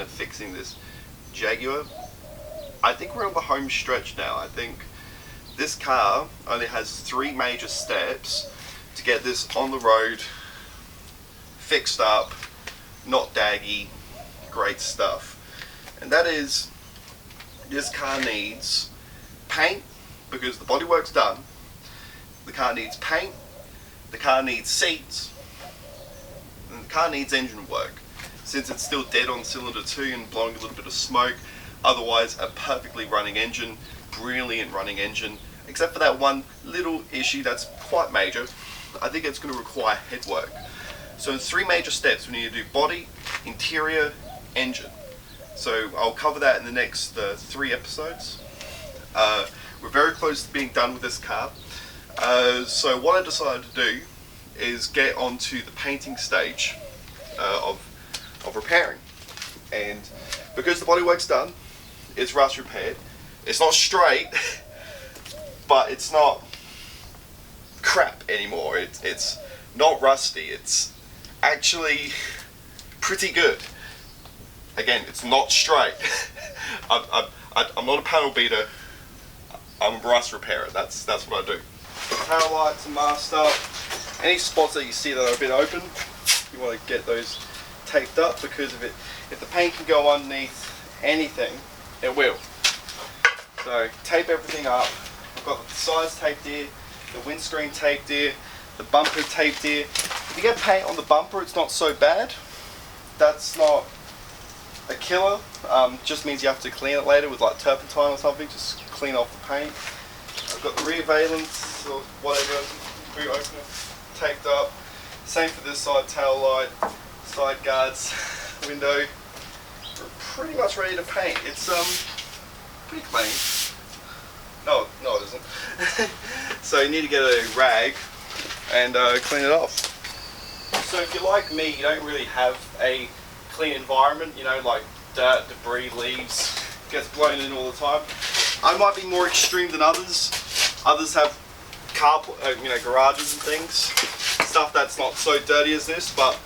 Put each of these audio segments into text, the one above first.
Of fixing this Jaguar. I think we're on the home stretch now. I think this car only has 3 major steps to get this on the road, fixed up, not daggy, great stuff. And that is, this car needs paint because the bodywork's done. The car needs paint, the car needs seats, and the car needs engine work. Since it's still dead on cylinder 2 and blowing a little bit of smoke, otherwise a perfectly running engine, brilliant running engine, except for that one little issue that's quite major. I think it's going to require head work. So in 3 major steps we need to do body, interior, engine. So I'll cover that in the next 3 episodes. We're very close to being done with this car. So what I decided to do is get onto the painting stage of repairing, and because the bodywork's done, it's rust repaired. It's not straight, but it's not crap anymore. It's not rusty. It's actually pretty good. Again, it's not straight. I'm not a panel beater. I'm a rust repairer. That's what I do. Tail lights are masked up. Any spots that you see that are a bit open, you want to get those taped up, because if the paint can go underneath anything, it will. So tape everything up. I've got the sides taped here, the windscreen taped here, the bumper taped here. If you get paint on the bumper, it's not so bad. That's not a killer. Just means you have to clean it later with like turpentine or something. Just clean off the paint. I've got the rear valence or whatever, boot opener, taped up. Same for this side, tail light, side guards, window. We're pretty much ready to paint. It's pretty clean. No it isn't. So you need to get a rag and clean it off. So if you're like me, you don't really have a clean environment, you know, like dirt, debris, leaves, gets blown in all the time. I might be more extreme than others. Others have garages and things, stuff that's not so dirty as this, but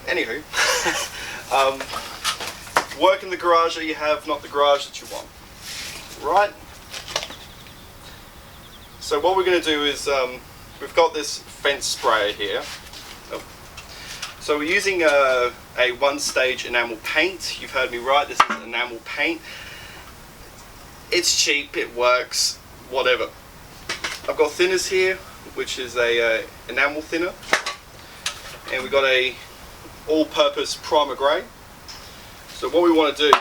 anywho, work in the garage that you have, not the garage that you want, right? So what we're going to do is, we've got this fence sprayer here. So we're using a 1-stage enamel paint. You've heard me right, this is enamel paint. It's cheap, it works, whatever. I've got thinners here, which is a enamel thinner, and we've got a all-purpose primer grey. So what we want to do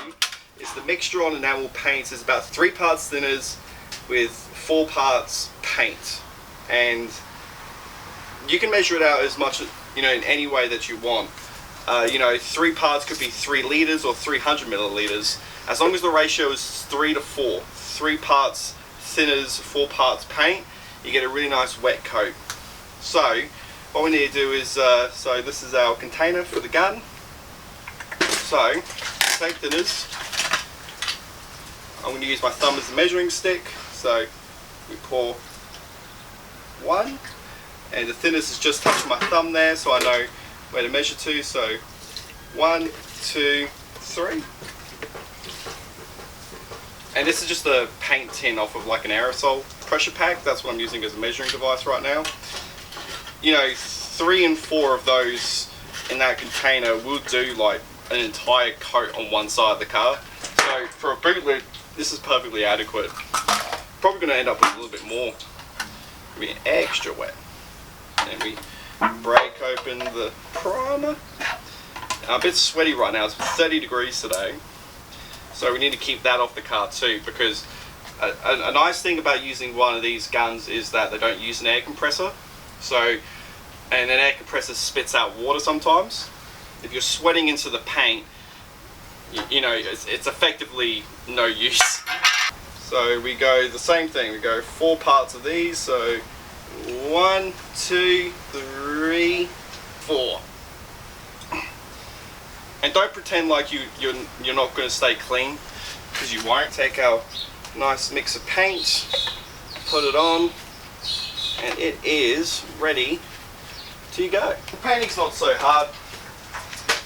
is, the mixture on enamel paints is about 3 parts thinners with 4 parts paint, and you can measure it out as much, you know, in any way that you want. You know, 3 parts could be 3 litres or 300 millilitres, as long as the ratio is 3 to 4. 3 parts thinners, 4 parts paint, you get a really nice wet coat. So what we need to do is, so this is our container for the gun. So take thinners. I'm going to use my thumb as a measuring stick. So we pour 1, and the thinners is just touching my thumb there, so I know where to measure to. So 1, 2, 3. And this is just a paint tin off of like an aerosol pressure pack. That's what I'm using as a measuring device right now. You know, 3 and 4 of those in that container will do like an entire coat on one side of the car. So for a boot lid, this is perfectly adequate. Probably going to end up with a little bit more. It'll be extra wet. And we break open the primer. I'm a bit sweaty right now. It's 30 degrees today. So we need to keep that off the car too, because a nice thing about using one of these guns is that they don't use an air compressor. So, and an air compressor spits out water sometimes. If you're sweating into the paint, you know, it's effectively no use. So we go the same thing, we go 4 parts of these, so 1, 2, 3, 4. And don't pretend like you're not going to stay clean, because you won't. Take our nice mix of paint, put it on, and it is ready to go. The painting's not so hard.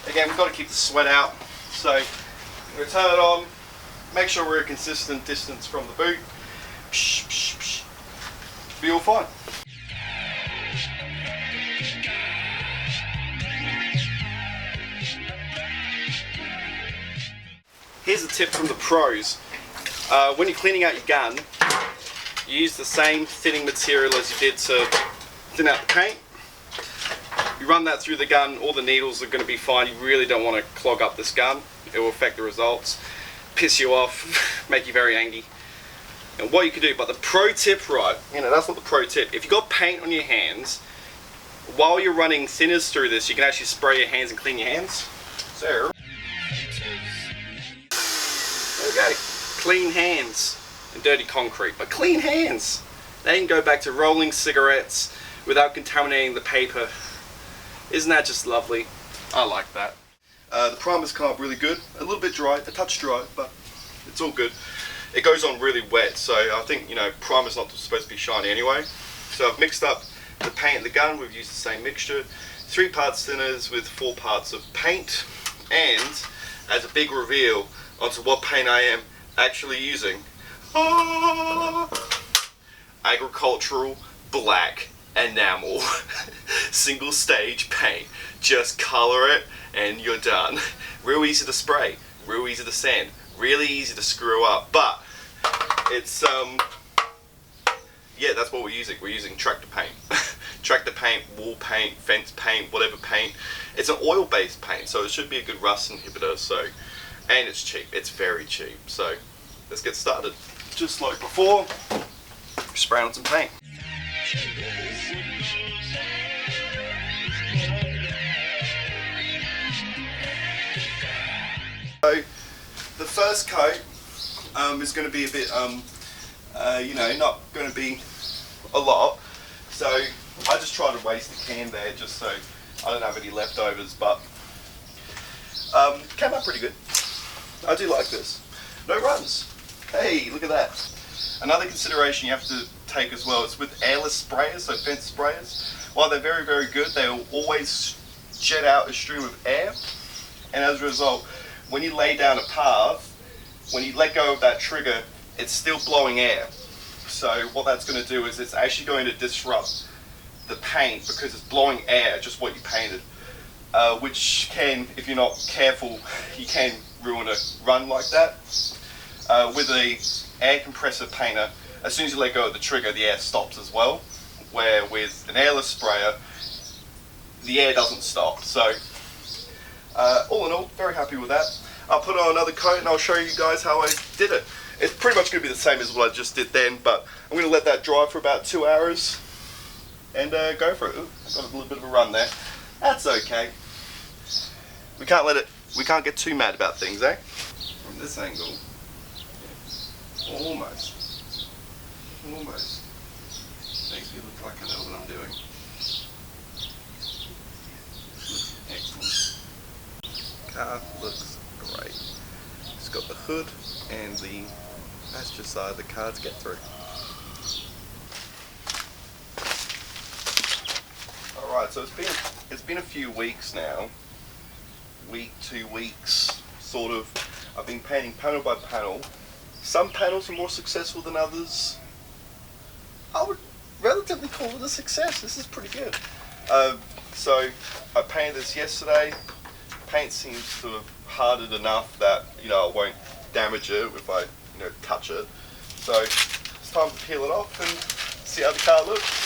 Again, we've got to keep the sweat out, so I'm going to turn it on, make sure we're a consistent distance from the boot. Psh, psh, psh. Be all fine. Here's a tip from the pros. When you're cleaning out your gun, you use the same thinning material as you did to thin out the paint. You run that through the gun, all the needles are going to be fine. You really don't want to clog up this gun. It will affect the results, piss you off, make you very angry. And what you can do, but the pro tip, right, you know, that's not the pro tip. If you've got paint on your hands, while you're running thinners through this, you can actually spray your hands and clean your hands. So, okay, clean hands and dirty concrete, but clean hands. They can go back to rolling cigarettes without contaminating the paper. Isn't that just lovely? I like that. The primer's come up really good. A little bit dry, a touch dry, but it's all good. It goes on really wet, so I think, you know, primer's not supposed to be shiny anyway. So I've mixed up the paint and the gun. We've used the same mixture. 3 parts thinners with 4 parts of paint. And as a big reveal onto what paint I am actually using, agricultural black enamel single stage paint. Just color it and you're done. Real easy to spray, real easy to sand, really easy to screw up, but it's yeah, that's what we're using. We're using tractor paint. Tractor paint, wall paint, fence paint, whatever paint. It's an oil based paint, so it should be a good rust inhibitor. So, and it's cheap, it's very cheap. So let's get started. Just like before, spray on some paint. So the first coat is going to be a bit, you know, not going to be a lot. So I just try to waste the can there just so I don't have any leftovers, but came out pretty good. I do like this. No runs. Hey, look at that. Another consideration you have to take as well is with airless sprayers, so fence sprayers. While they're very, very good, they will always jet out a stream of air, and as a result, when you lay down a path, when you let go of that trigger, it's still blowing air. So what that's going to do is it's actually going to disrupt the paint because it's blowing air, just what you painted, which can, if you're not careful, you can ruin a run like that. With a air compressor painter, as soon as you let go of the trigger, the air stops as well, where with an airless sprayer, the air doesn't stop. So all in all, very happy with that. I'll put on another coat and I'll show you guys how I did it. It's pretty much going to be the same as what I just did then, but I'm going to let that dry for about 2 hours and go for it. Ooh, I got a little bit of a run there. That's okay. We can't get too mad about things, eh? From this angle, almost makes me look like I know what I'm doing. Excellent. Car looks great. It's got the hood and the passenger side of the car to get through. Alright, so it's been a few weeks now. Week, 2 weeks, sort of. I've been painting panel by panel. Some panels are more successful than others. I would relatively call it a success. This is pretty good. So I painted this yesterday. Paint seems to have hardened enough that, you know, I won't damage it if I, you know, touch it. So it's time to peel it off and see how the car looks.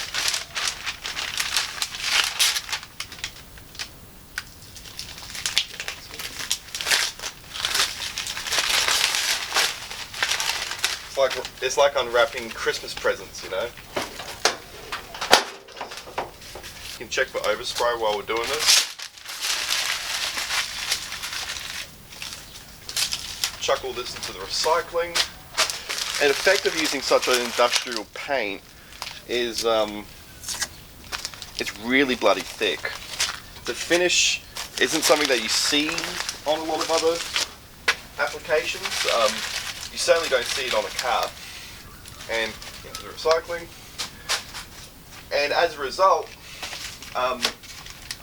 It's like unwrapping Christmas presents, you know. You can check for overspray while we're doing this. chuck all this into the recycling. An effect of using such an industrial paint is it's really bloody thick. The finish isn't something that you see on a lot of other applications. You certainly don't see it on a car. And into the recycling. And as a result, I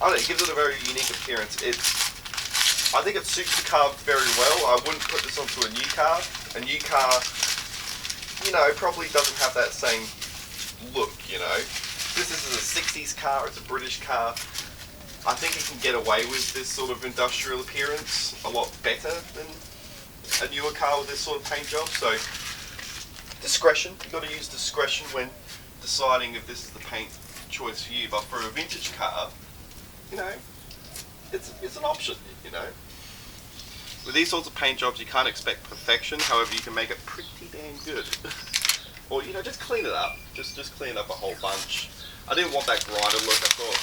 don't know, it gives it a very unique appearance. I think it suits the car very well. I wouldn't put this onto a new car. A new car, you know, probably doesn't have that same look, you know. This is a 60s car, it's a British car. I think it can get away with this sort of industrial appearance a lot better than a newer car with this sort of paint job. So, discretion, you've got to use discretion when deciding if this is the paint choice for you. But for a vintage car, you know, it's an option, you know. With these sorts of paint jobs, you can't expect perfection. However, you can make it pretty damn good. Or, you know, just clean it up. Just clean it up a whole bunch. I didn't want that grinder look. I thought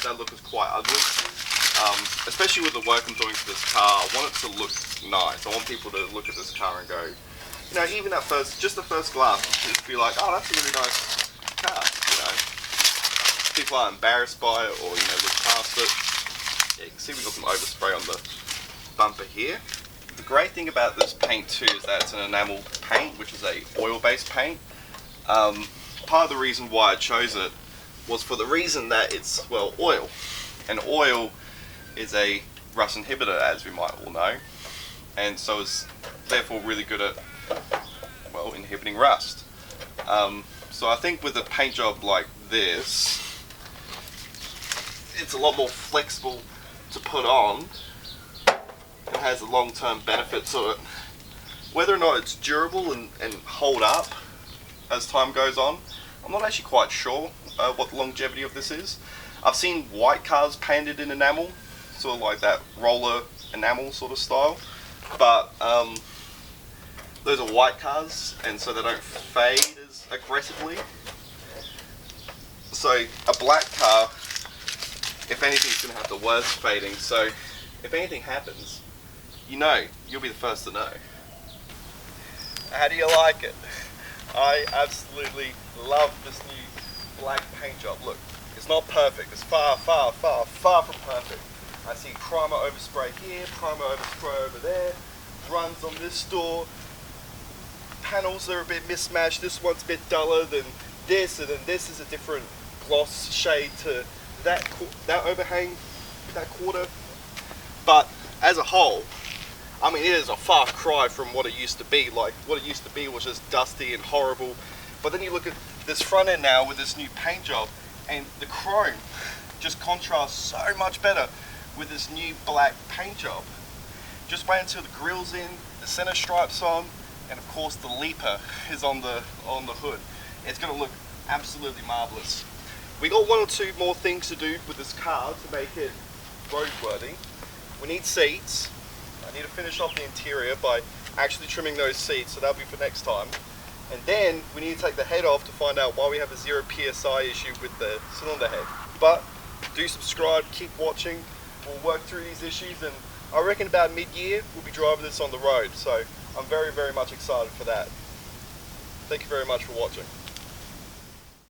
that look was quite ugly. Especially with the work I'm doing to this car, I want it to look nice. I want people to look at this car and go, you know, even at first, just the first glance, just be like, oh, that's a really nice car, you know. People aren't embarrassed by it or, you know, look past it. Yeah, you can see we've got some overspray on the bumper here. The great thing about this paint too is that it's an enamel paint, which is a oil-based paint. Part of the reason why I chose it was for the reason that it's, well, oil. And oil is a rust inhibitor, as we might all know. And so it's therefore really good at, well, inhibiting rust. So I think with a paint job like this, it's a lot more flexible to put on. It has a long-term benefit to it. Whether or not it's durable and hold up as time goes on, I'm not actually quite sure what the longevity of this is. I've seen white cars painted in enamel, sort of like that roller enamel sort of style, but those are white cars, and so they don't fade as aggressively. So a black car, if anything, is going to have the worst fading. So if anything happens, you know, you'll be the first to know. How do you like it? I absolutely love this new black paint job. Look, it's not perfect. It's far, far, far, far from perfect. I see primer overspray here, primer overspray over there, runs on this door. Panels are a bit mismatched. This one's a bit duller than this, and then this is a different gloss shade to that overhang, that quarter. But as a whole, I mean, it is a far cry from what it used to be. Like, what it used to be was just dusty and horrible. But then you look at this front end now with this new paint job, and the chrome just contrasts so much better with this new black paint job. Just wait until the grill's in, the center stripe's on, and of course the leaper is on the hood. It's going to look absolutely marvelous. We got one or two more things to do with this car to make it roadworthy. We need seats. I need to finish off the interior by actually trimming those seats, so that'll be for next time. And then we need to take the head off to find out why we have a 0 PSI issue with the cylinder head. But do subscribe, keep watching. We'll work through these issues, and I reckon about mid-year we'll be driving this on the road. So I'm very, very much excited for that. Thank you very much for watching.